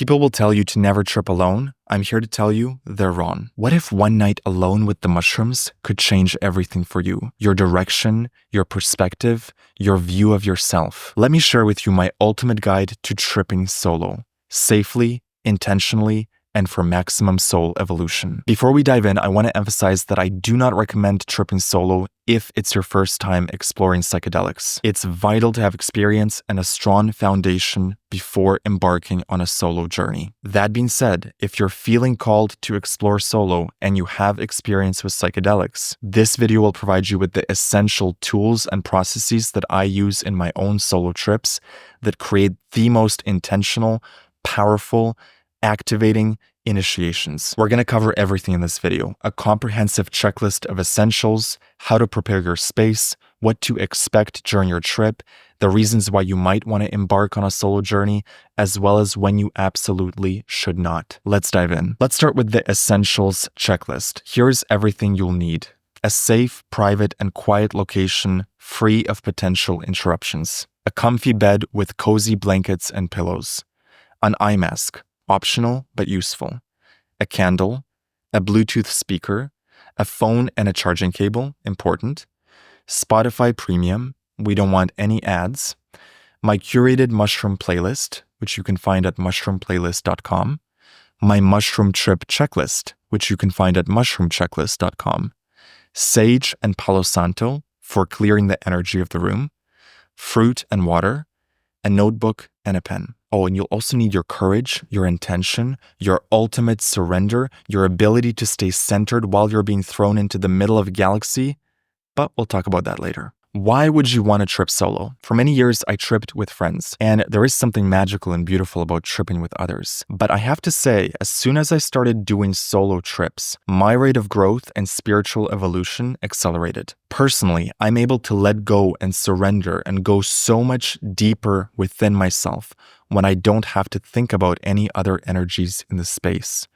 People will tell you to never trip alone. I'm here to tell you they're wrong. What if one night alone with the mushrooms could change everything for you? Your direction, your perspective, your view of yourself. Let me share with you my ultimate guide to tripping solo, safely, intentionally, and for maximum soul evolution. Before we dive in, I want to emphasize that I do not recommend tripping solo if it's your first time exploring psychedelics. It's vital to have experience and a strong foundation before embarking on a solo journey. That being said, if you're feeling called to explore solo and you have experience with psychedelics, this video will provide you with the essential tools and processes that I use in my own solo trips that create the most intentional, powerful, activating initiations. We're going to cover everything in this video, a comprehensive checklist of essentials, how to prepare your space, what to expect during your trip, the reasons why you might want to embark on a solo journey, as well as when you absolutely should not. Let's dive in. Let's start with the essentials checklist. Here's everything you'll need. A safe, private, and quiet location free of potential interruptions. A comfy bed with cozy blankets and pillows. An eye mask. Optional but useful. A candle, a Bluetooth speaker, a phone and a charging cable, important. Spotify Premium, we don't want any ads. My curated mushroom playlist, which you can find at mushroomplaylist.com. My mushroom trip checklist, which you can find at mushroomchecklist.com. Sage and Palo Santo for clearing the energy of the room. Fruit and water. A notebook and a pen. Oh, and you'll also need your courage, your intention, your ultimate surrender, your ability to stay centered while you're being thrown into the middle of a galaxy. But we'll talk about that later. Why would you want to trip solo? For many years, I tripped with friends, and there is something magical and beautiful about tripping with others. But I have to say, as soon as I started doing solo trips, my rate of growth and spiritual evolution accelerated. Personally, I'm able to let go and surrender and go so much deeper within myself when I don't have to think about any other energies in the space.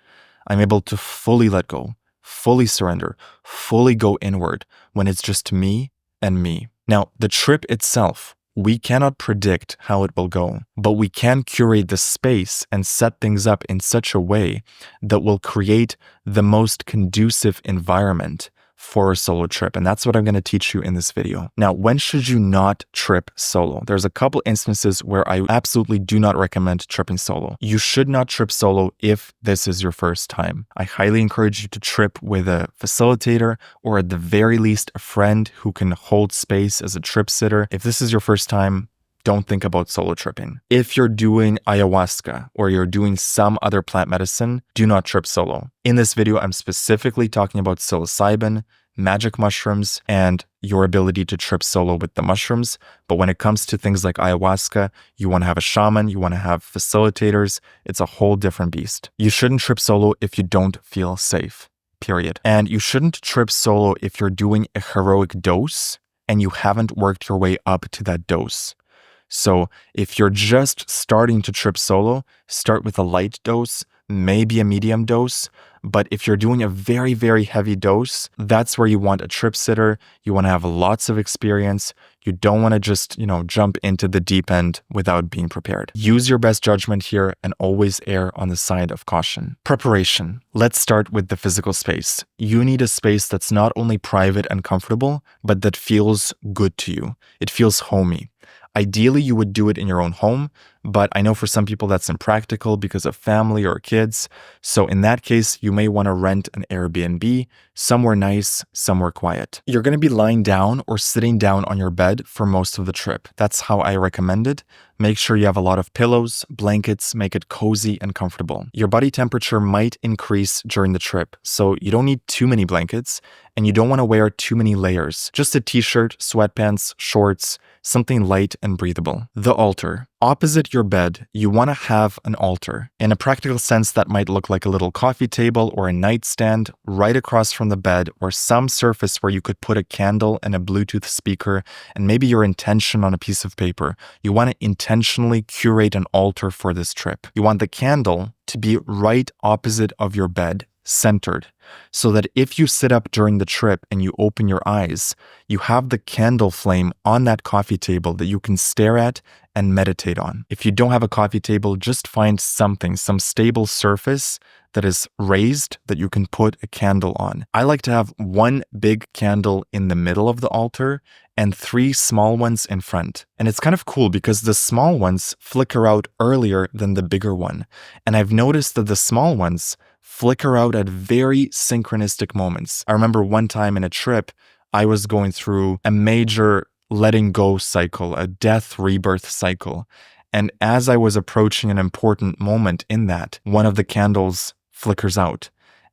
I'm able to fully let go, fully surrender, fully go inward when it's just me and me. Now, the trip itself, we cannot predict how it will go, but we can curate the space and set things up in such a way that will create the most conducive environment for a solo trip. And that's what I'm going to teach you in this video. Now, when should you not trip solo? There's a couple instances where I absolutely do not recommend tripping solo. You should not trip solo if this is your first time. I highly encourage you to trip with a facilitator or at the very least a friend who can hold space as a trip sitter. If this is your first time, don't think about solo tripping. If you're doing ayahuasca or you're doing some other plant medicine, do not trip solo. In this video, I'm specifically talking about psilocybin, magic mushrooms, and your ability to trip solo with the mushrooms. But when it comes to things like ayahuasca, you want to have a shaman, you want to have facilitators. It's a whole different beast. You shouldn't trip solo if you don't feel safe, period. And you shouldn't trip solo if you're doing a heroic dose and you haven't worked your way up to that dose. So if you're just starting to trip solo, start with a light dose, maybe a medium dose. But if you're doing a very, very heavy dose, that's where you want a trip sitter. You want to have lots of experience. You don't want to just, jump into the deep end without being prepared. Use your best judgment here and always err on the side of caution. Preparation. Let's start with the physical space. You need a space that's not only private and comfortable, but that feels good to you. It feels homey. Ideally, you would do it in your own home, but I know for some people that's impractical because of family or kids. So in that case, you may want to rent an Airbnb, somewhere nice, somewhere quiet. You're going to be lying down or sitting down on your bed for most of the trip. That's how I recommend it. Make sure you have a lot of pillows, blankets, make it cozy and comfortable. Your body temperature might increase during the trip, so you don't need too many blankets and you don't want to wear too many layers. Just a t-shirt, sweatpants, shorts, something light and breathable. The altar. Opposite your bed, you want to have an altar. In a practical sense, that might look like a little coffee table or a nightstand right across from the bed, or some surface where you could put a candle and a Bluetooth speaker and maybe your intention on a piece of paper. You want to intentionally curate an altar for this trip. You want the candle to be right opposite of your bed centered, so that if you sit up during the trip and you open your eyes, you have the candle flame on that coffee table that you can stare at and meditate on. If you don't have a coffee table, just find something, some stable surface that is raised that you can put a candle on. I like to have one big candle in the middle of the altar and 3 small ones in front. And it's kind of cool because the small ones flicker out earlier than the bigger one. And I've noticed that the small ones flicker out at very synchronistic moments. I remember one time in a trip, I was going through a major letting go cycle, a death rebirth cycle. And as I was approaching an important moment in that, one of the candles flickers out.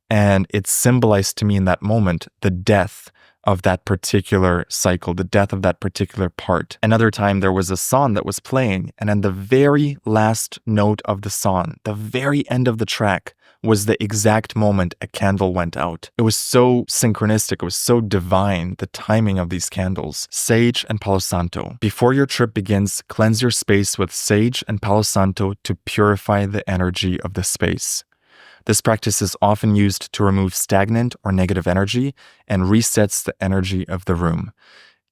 And it symbolized to me in that moment the death of that particular cycle, the death of that particular part. Another time there was a song that was playing, and in the very last note of the song, the very end of the track, was the exact moment a candle went out. It was so synchronistic, it was so divine, the timing of these candles. Sage and Palo Santo. Before your trip begins, cleanse your space with sage and Palo Santo to purify the energy of the space. This practice is often used to remove stagnant or negative energy and resets the energy of the room.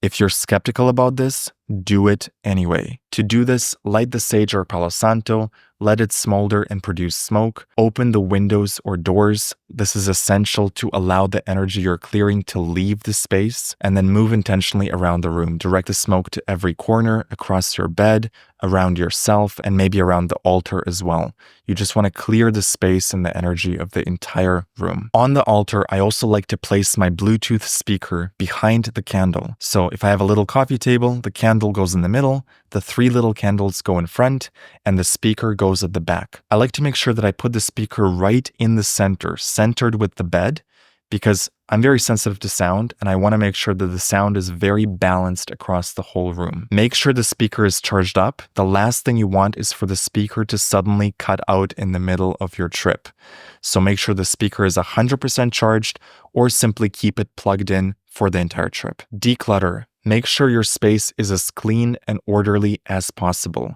If you're skeptical about this, do it anyway. To do this, light the sage or Palo Santo, let it smolder and produce smoke, open the windows or doors. This is essential to allow the energy you're clearing to leave the space, and then move intentionally around the room. Direct the smoke to every corner, across your bed, around yourself, and maybe around the altar as well. You just want to clear the space and the energy of the entire room. On the altar, I also like to place my Bluetooth speaker behind the candle. So if I have a little coffee table, the candle goes in the middle, the 3 little candles go in front, and the speaker goes at the back. I like to make sure that I put the speaker right in the center, centered with the bed, because I'm very sensitive to sound, and I want to make sure that the sound is very balanced across the whole room. Make sure the speaker is charged up. The last thing you want is for the speaker to suddenly cut out in the middle of your trip. So make sure the speaker is 100% charged, or simply keep it plugged in for the entire trip. Declutter. Make sure your space is as clean and orderly as possible.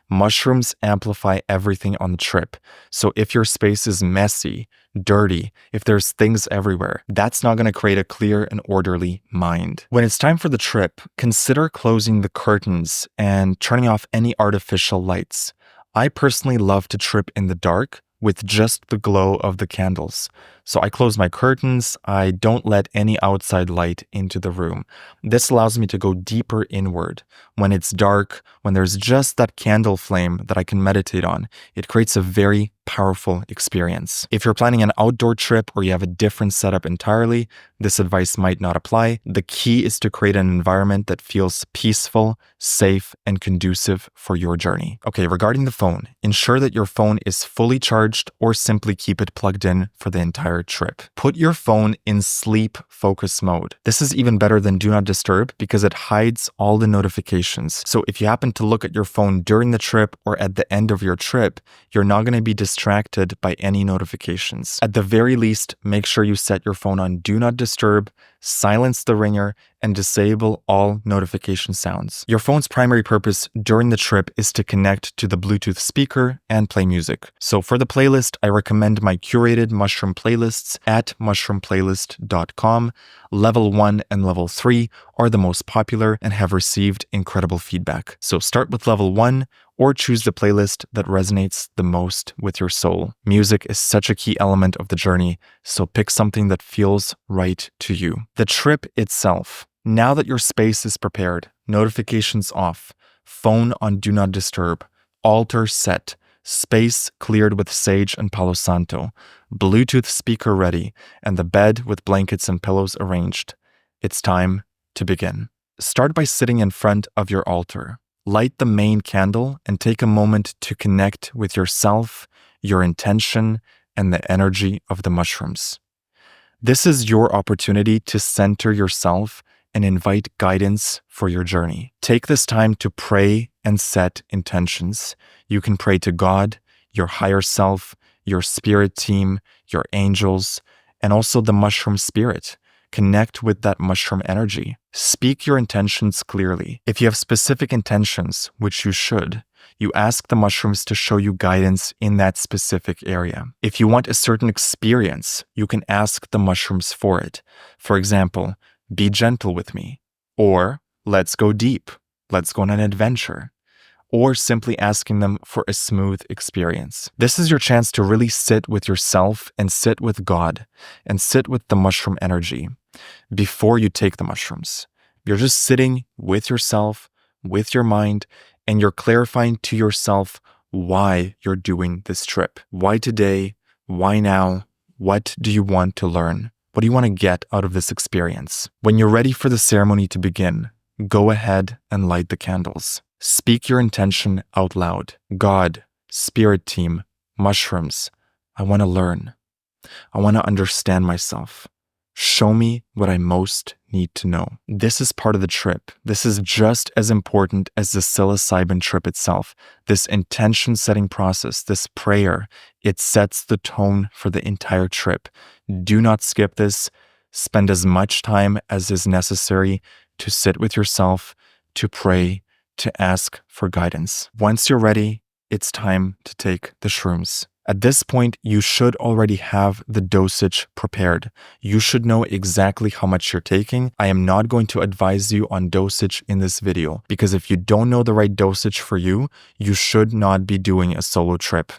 Mushrooms amplify everything on the trip. So if your space is messy, dirty, if there's things everywhere, that's not going to create a clear and orderly mind. When it's time for the trip, consider closing the curtains and turning off any artificial lights. I personally love to trip in the dark with just the glow of the candles. So I close my curtains, I don't let any outside light into the room. This allows me to go deeper inward. When it's dark, when there's just that candle flame that I can meditate on, it creates a very powerful experience. If you're planning an outdoor trip or you have a different setup entirely, this advice might not apply. The key is to create an environment that feels peaceful, safe, and conducive for your journey. Okay, regarding the phone, ensure that your phone is fully charged or simply keep it plugged in for the entire trip. Put your phone in sleep focus mode. This is even better than do not disturb because it hides all the notifications. So if you happen to look at your phone during the trip or at the end of your trip, you're not going to be distracted by any notifications. At the very least, make sure you set your phone on do not disturb, silence the ringer, and disable all notification sounds. Your phone's primary purpose during the trip is to connect to the Bluetooth speaker and play music. So for the playlist, I recommend my curated mushroom playlists at mushroomplaylist.com. Level 1 and Level 3 are the most popular and have received incredible feedback. So start with Level 1 or choose the playlist that resonates the most with your soul. Music is such a key element of the journey, so pick something that feels right to you. The trip itself. Now that your space is prepared, notifications off, phone on do not disturb, altar set, space cleared with sage and Palo Santo, Bluetooth speaker ready, and the bed with blankets and pillows arranged, it's time to begin. Start by sitting in front of your altar. Light the main candle and take a moment to connect with yourself, your intention, and the energy of the mushrooms. This is your opportunity to center yourself and invite guidance for your journey. Take this time to pray and set intentions. You can pray to God, your higher self, your spirit team, your angels, and also the mushroom spirit. Connect with that mushroom energy. Speak your intentions clearly. If you have specific intentions, which you should, you ask the mushrooms to show you guidance in that specific area. If you want a certain experience, you can ask the mushrooms for it. For example, be gentle with me, or let's go deep, let's go on an adventure, or simply asking them for a smooth experience. This is your chance to really sit with yourself and sit with God and sit with the mushroom energy before you take the mushrooms. You're just sitting with yourself, with your mind, and you're clarifying to yourself why you're doing this trip. Why today? Why now? What do you want to learn? What do you want to get out of this experience? When you're ready for the ceremony to begin, go ahead and light the candles. Speak your intention out loud. God, spirit team, mushrooms, I want to learn. I want to understand myself. Show me what I most need to know. This is part of the trip. This is just as important as the psilocybin trip itself. This intention setting process, this prayer, it sets the tone for the entire trip. Do not skip this. Spend as much time as is necessary to sit with yourself, to pray, to ask for guidance. Once you're ready, it's time to take the shrooms. At this point, you should already have the dosage prepared. You should know exactly how much you're taking. I am not going to advise you on dosage in this video, because if you don't know the right dosage for you, you should not be doing a solo trip.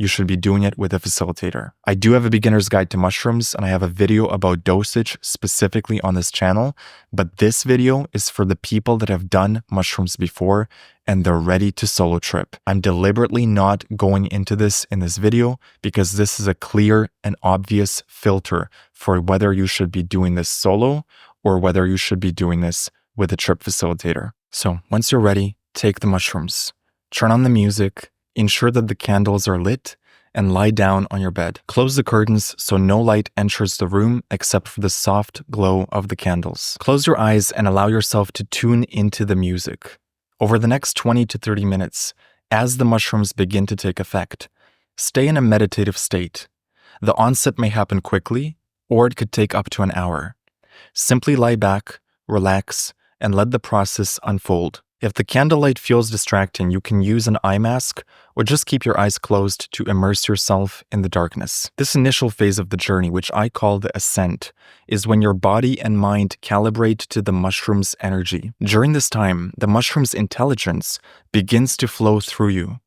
You should be doing it with a facilitator. I do have a beginner's guide to mushrooms, and I have a video about dosage specifically on this channel, but this video is for the people that have done mushrooms before and they're ready to solo trip. I'm deliberately not going into this in this video because this is a clear and obvious filter for whether you should be doing this solo or whether you should be doing this with a trip facilitator. So once you're ready, take the mushrooms, turn on the music, ensure that the candles are lit, and lie down on your bed. Close the curtains so no light enters the room except for the soft glow of the candles. Close your eyes and allow yourself to tune into the music. Over the next 20 to 30 minutes, as the mushrooms begin to take effect, stay in a meditative state. The onset may happen quickly, or it could take up to an hour. Simply lie back, relax, and let the process unfold. If the candlelight feels distracting, you can use an eye mask or just keep your eyes closed to immerse yourself in the darkness. This initial phase of the journey, which I call the ascent, is when your body and mind calibrate to the mushroom's energy. During this time, the mushroom's intelligence begins to flow through you.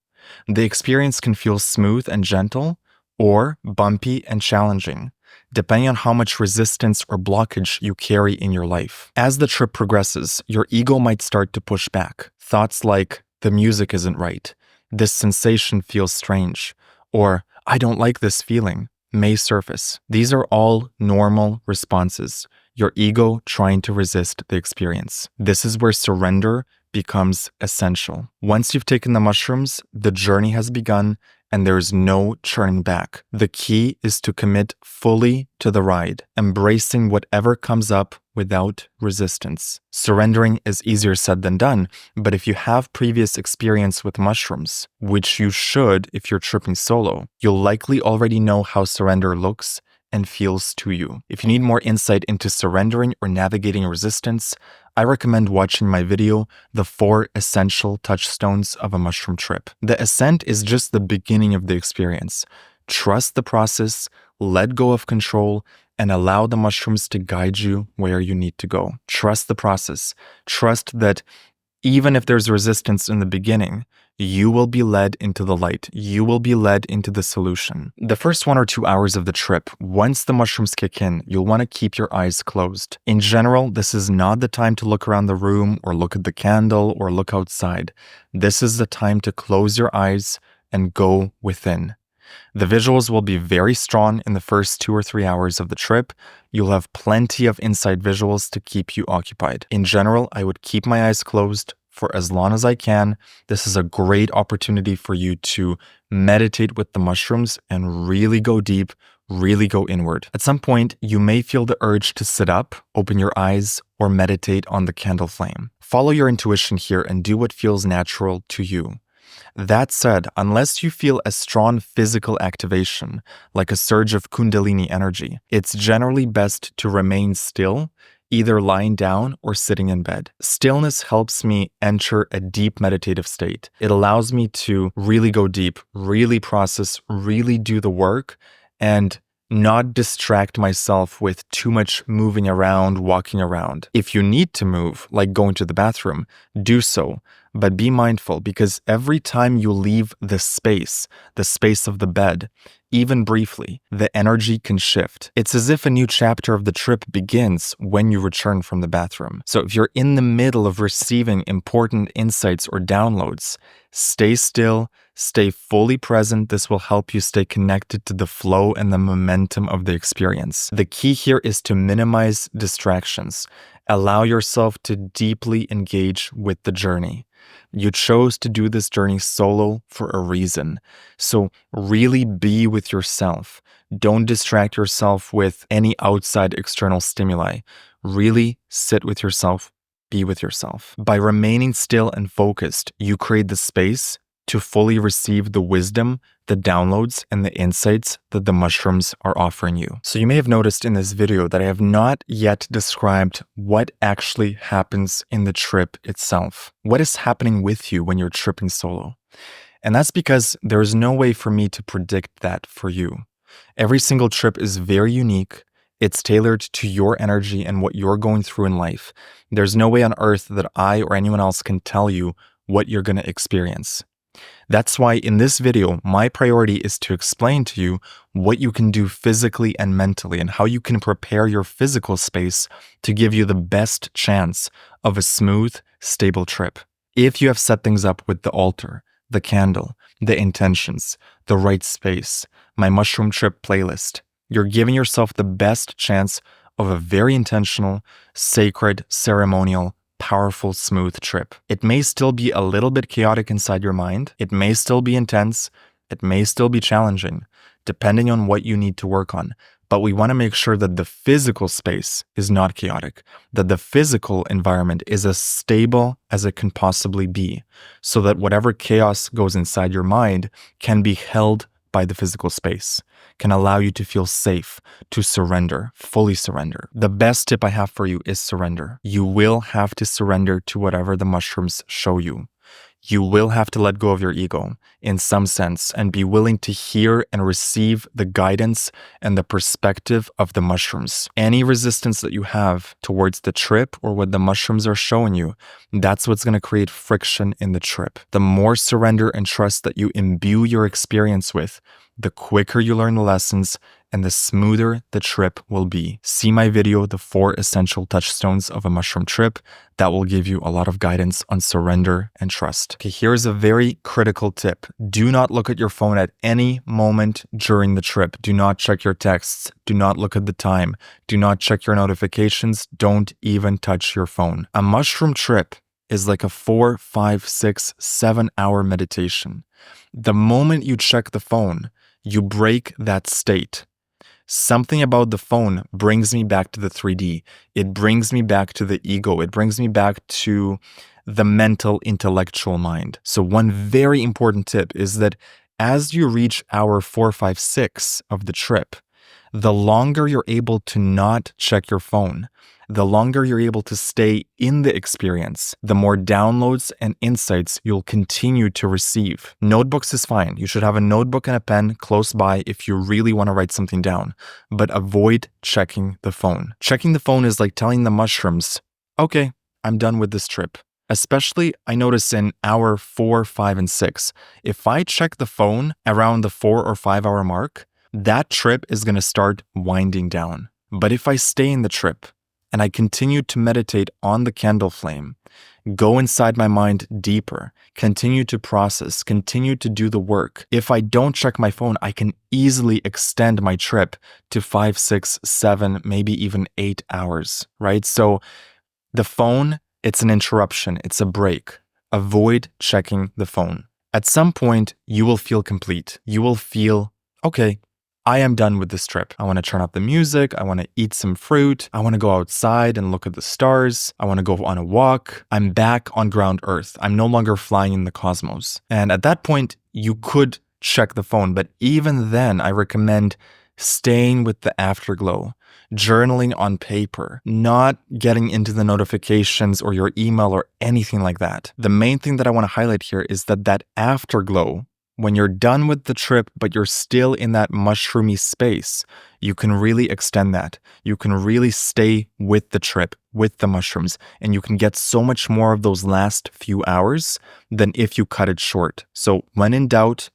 The experience can feel smooth and gentle or bumpy and challenging, depending on how much resistance or blockage you carry in your life. As the trip progresses, your ego might start to push back. Thoughts like, the music isn't right, this sensation feels strange, or I don't like this feeling, may surface. These are all normal responses, your ego trying to resist the experience. This is where surrender becomes essential. Once you've taken the mushrooms, the journey has begun, and there is no turning back. The key is to commit fully to the ride, embracing whatever comes up without resistance. Surrendering is easier said than done, but if you have previous experience with mushrooms, which you should if you're tripping solo, you'll likely already know how surrender looks and feels to you. If you need more insight into surrendering or navigating resistance, I recommend watching my video, The 4 Essential Touchstones of a Mushroom Trip. The ascent is just the beginning of the experience. Trust the process, let go of control, and allow the mushrooms to guide you where you need to go. Trust the process. Trust that even if there's resistance in the beginning, you will be led into the light. You will be led into the solution. The first 1 or 2 hours of the trip, once the mushrooms kick in, you'll want to keep your eyes closed. In general, this is not the time to look around the room or look at the candle or look outside. This is the time to close your eyes and go within. The visuals will be very strong in the first 2 or 3 hours of the trip. You'll have plenty of inside visuals to keep you occupied. In general, I would keep my eyes closed for as long as I can. This is a great opportunity for you to meditate with the mushrooms and really go deep, really go inward. At some point, you may feel the urge to sit up, open your eyes, or meditate on the candle flame. Follow your intuition here and do what feels natural to you. That said, unless you feel a strong physical activation, like a surge of Kundalini energy, it's generally best to remain still, either lying down or sitting in bed. Stillness helps me enter a deep meditative state. It allows me to really go deep, really process, really do the work, and not distract myself with too much moving around, walking around. If you need to move, like going to the bathroom, do so. But be mindful, because every time you leave the space of the bed, even briefly, the energy can shift. It's as if a new chapter of the trip begins when you return from the bathroom. So if you're in the middle of receiving important insights or downloads, stay still, stay fully present. This will help you stay connected to the flow and the momentum of the experience. The key here is to minimize distractions. Allow yourself to deeply engage with the journey. You chose to do this journey solo for a reason. So really be with yourself. Don't distract yourself with any outside external stimuli. Really sit with yourself, be with yourself. By remaining still and focused, you create the space to fully receive the wisdom, the downloads, and the insights that the mushrooms are offering you. So you may have noticed in this video that I have not yet described what actually happens in the trip itself. What is happening with you when you're tripping solo? And that's because there is no way for me to predict that for you. Every single trip is very unique. It's tailored to your energy and what you're going through in life. There's no way on earth that I or anyone else can tell you what you're going to experience. That's why in this video, my priority is to explain to you what you can do physically and mentally and how you can prepare your physical space to give you the best chance of a smooth, stable trip. If you have set things up with the altar, the candle, the intentions, the right space, my mushroom trip playlist, you're giving yourself the best chance of a very intentional, sacred, ceremonial, powerful, smooth trip. It may still be a little bit chaotic inside your mind. It may still be intense. It may still be challenging, depending on what you need to work on. But we want to make sure that the physical space is not chaotic, that the physical environment is as stable as it can possibly be, so that whatever chaos goes inside your mind can be held by the physical space, can allow you to feel safe, to surrender, fully surrender. The best tip I have for you is surrender. You will have to surrender to whatever the mushrooms show you. You will have to let go of your ego in some sense and be willing to hear and receive the guidance and the perspective of the mushrooms. Any resistance that you have towards the trip or what the mushrooms are showing you, that's what's going to create friction in the trip. The more surrender and trust that you imbue your experience with, the quicker you learn the lessons and the smoother the trip will be. See my video, The 4 Essential Touchstones of a Mushroom Trip. That will give you a lot of guidance on surrender and trust. Okay, here's a very critical tip. Do not look at your phone at any moment during the trip. Do not check your texts. Do not look at the time. Do not check your notifications. Don't even touch your phone. A mushroom trip is like a 4, 5, 6, 7 hour meditation. The moment you check the phone, you break that state. Something about the phone brings me back to the 3D. It brings me back to the ego. It brings me back to the mental, intellectual mind. So one very important tip is that as you reach hour 4, 5, 6 of the trip, the longer you're able to not check your phone, the longer you're able to stay in the experience, the more downloads and insights you'll continue to receive. Notebooks is fine. You should have a notebook and a pen close by if you really want to write something down, but avoid checking the phone. Checking the phone is like telling the mushrooms, okay, I'm done with this trip. Especially, I notice in hour 4, 5, and 6, if I check the phone around the 4 or 5 hour mark, that trip is going to start winding down. But if I stay in the trip and I continue to meditate on the candle flame, go inside my mind deeper, continue to process, continue to do the work, if I don't check my phone, I can easily extend my trip to 5, 6, 7, maybe even 8 hours, right? So the phone, it's an interruption, it's a break. Avoid checking the phone. At some point, you will feel complete. You will feel, okay, I am done with this trip. I want to turn up the music. I want to eat some fruit. I want to go outside and look at the stars. I want to go on a walk. I'm back on ground Earth. I'm no longer flying in the cosmos. And at that point, you could check the phone. But even then, I recommend staying with the afterglow, journaling on paper, not getting into the notifications or your email or anything like that. The main thing that I want to highlight here is that afterglow, when you're done with the trip, but you're still in that mushroomy space, you can really extend that. You can really stay with the trip, with the mushrooms, and you can get so much more of those last few hours than if you cut it short. So when in doubt,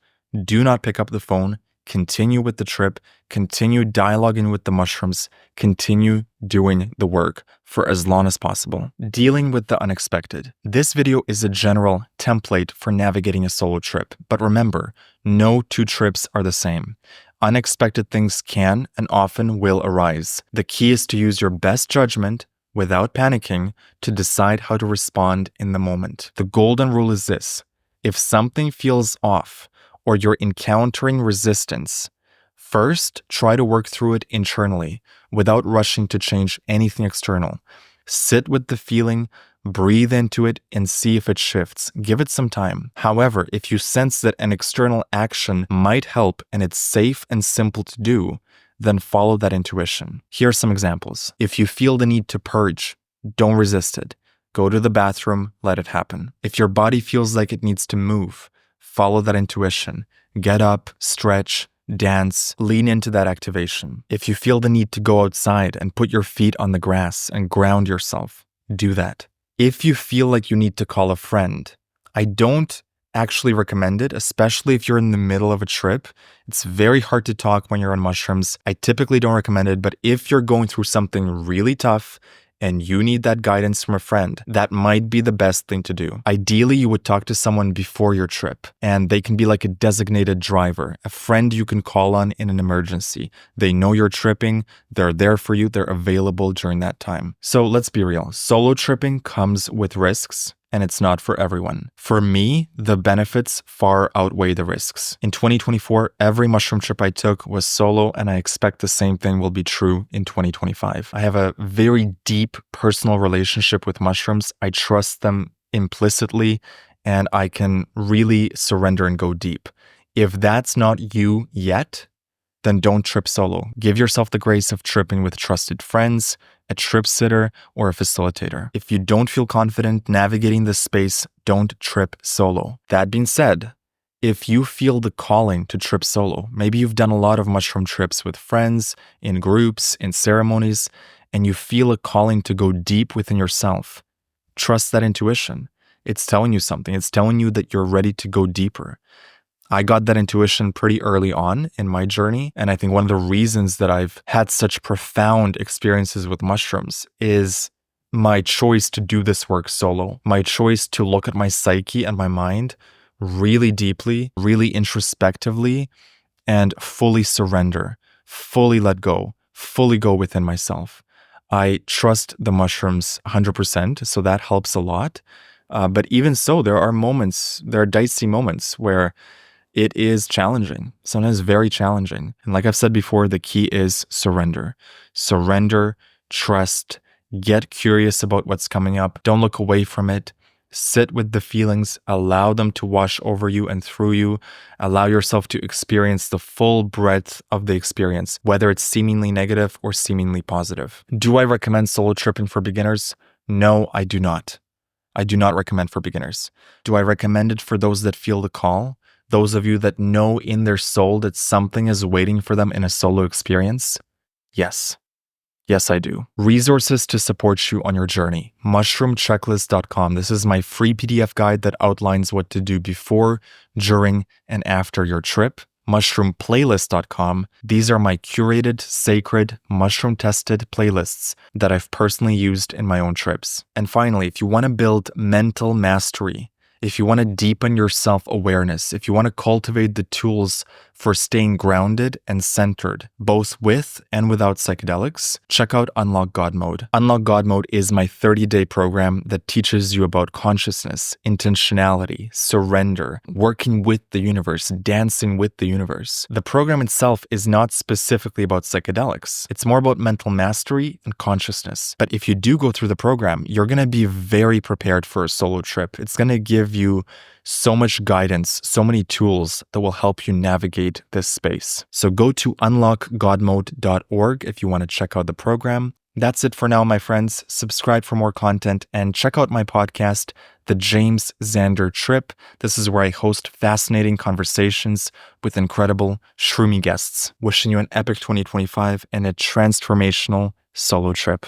do not pick up the phone. Continue with the trip, continue dialoguing with the mushrooms, continue doing the work for as long as possible. Dealing with the unexpected. This video is a general template for navigating a solo trip, but remember, no two trips are the same. Unexpected things can and often will arise. The key is to use your best judgment without panicking to decide how to respond in the moment. The golden rule is this: if something feels off, or you're encountering resistance, first try to work through it internally without rushing to change anything external. Sit with the feeling, breathe into it, and see if it shifts. Give it some time. However, if you sense that an external action might help and it's safe and simple to do, then follow that intuition. Here are some examples. If you feel the need to purge, don't resist it. Go to the bathroom, let it happen. If your body feels like it needs to move, follow that intuition. Get up, stretch, dance, lean into that activation. If you feel the need to go outside and put your feet on the grass and ground yourself, do that. If you feel like you need to call a friend, I don't actually recommend it, especially if you're in the middle of a trip. It's very hard to talk when you're on mushrooms. I typically don't recommend it, but if you're going through something really tough and you need that guidance from a friend, that might be the best thing to do. Ideally, you would talk to someone before your trip, and they can be like a designated driver, a friend you can call on in an emergency. They know you're tripping, they're there for you, they're available during that time. So let's be real, solo tripping comes with risks, and it's not for everyone. For me, the benefits far outweigh the risks. In 2024, every mushroom trip I took was solo, and I expect the same thing will be true in 2025. I have a very deep personal relationship with mushrooms. I trust them implicitly, and I can really surrender and go deep. If that's not you yet, then don't trip solo. Give yourself the grace of tripping with trusted friends, a trip sitter, or a facilitator. If you don't feel confident navigating this space, don't trip solo. That being said, if you feel the calling to trip solo, maybe you've done a lot of mushroom trips with friends, in groups, in ceremonies, and you feel a calling to go deep within yourself, trust that intuition. It's telling you something. It's telling you that you're ready to go deeper. I got that intuition pretty early on in my journey, and I think one of the reasons that I've had such profound experiences with mushrooms is my choice to do this work solo, my choice to look at my psyche and my mind really deeply, really introspectively, and fully surrender, fully let go, fully go within myself. I trust the mushrooms 100%, so that helps a lot. But even so, there are dicey moments where it is challenging, sometimes very challenging. And like I've said before, the key is surrender. Surrender, trust, get curious about what's coming up. Don't look away from it. Sit with the feelings, allow them to wash over you and through you. Allow yourself to experience the full breadth of the experience, whether it's seemingly negative or seemingly positive. Do I recommend solo tripping for beginners? No, I do not. I do not recommend for beginners. Do I recommend it for those that feel the call? Those of you that know in their soul that something is waiting for them in a solo experience? Yes. Yes, I do. Resources to support you on your journey. Mushroomchecklist.com. This is my free PDF guide that outlines what to do before, during, and after your trip. Mushroomplaylist.com. These are my curated, sacred, mushroom-tested playlists that I've personally used in my own trips. And finally, if you want to build mental mastery If you want to deepen your self-awareness, if you want to cultivate the tools for staying grounded and centered, both with and without psychedelics, check out Unlock God Mode. Unlock God Mode is my 30-day program that teaches you about consciousness, intentionality, surrender, working with the universe, dancing with the universe. The program itself is not specifically about psychedelics. It's more about mental mastery and consciousness. But if you do go through the program, you're going to be very prepared for a solo trip. It's going to give you so much guidance, so many tools that will help you navigate this space. So go to unlockgodmode.org if you want to check out the program. That's it for now, my friends. Subscribe for more content and check out my podcast, The James Xander Trip. This is where I host fascinating conversations with incredible, shroomy guests. Wishing you an epic 2025 and a transformational solo trip.